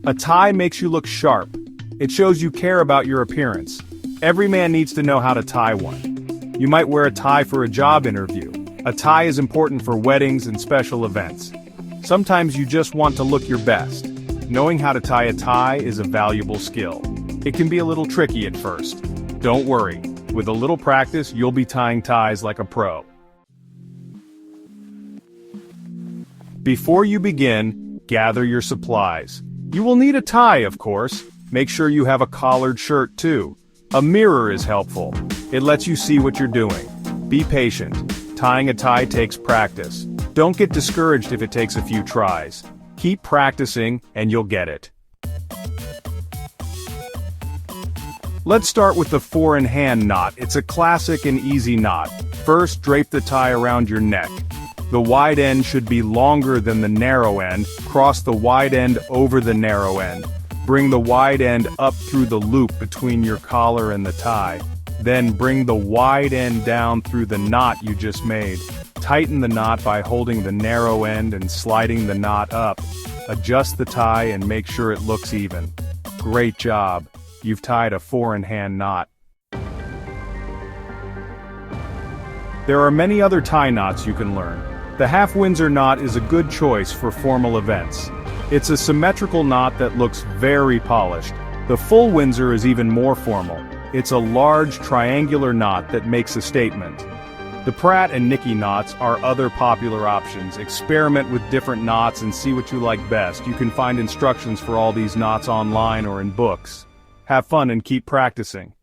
A tie makes you look sharp. It shows you care about your appearance. Every man needs to know how to tie one. You might wear a tie for a job interview. A tie is important for weddings and special events. Sometimes you just want to look your best. Knowing how to tie a tie is a valuable skill. It can be a little tricky at first. Don't worry. With a little practice, you'll be tying ties like a pro. Before you begin, gather your supplies. You will need a tie, of course. Make sure you have a collared shirt too. A mirror is helpful. It lets you see what you're doing. Be patient. Tying a tie takes practice. Don't get discouraged if it takes a few tries. Keep practicing, and you'll get it. Let's start with the 4-in-hand knot. It's a classic and easy knot. First, drape the tie around your neck. The wide end should be longer than the narrow end. Cross the wide end over the narrow end. Bring the wide end up through the loop between your collar and the tie. Then bring the wide end down through the knot you just made. Tighten the knot by holding the narrow end and sliding the knot up. Adjust the tie and make sure it looks even. Great job. You've tied a 4-in-hand knot. There are many other tie knots you can learn. The half Windsor knot is a good choice for formal events. It's a symmetrical knot that looks very polished. The full Windsor is even more formal. It's a large triangular knot that makes a statement. The Pratt and Nicky knots are other popular options. Experiment with different knots and see what you like best. You can find instructions for all these knots online or in books. Have fun and keep practicing.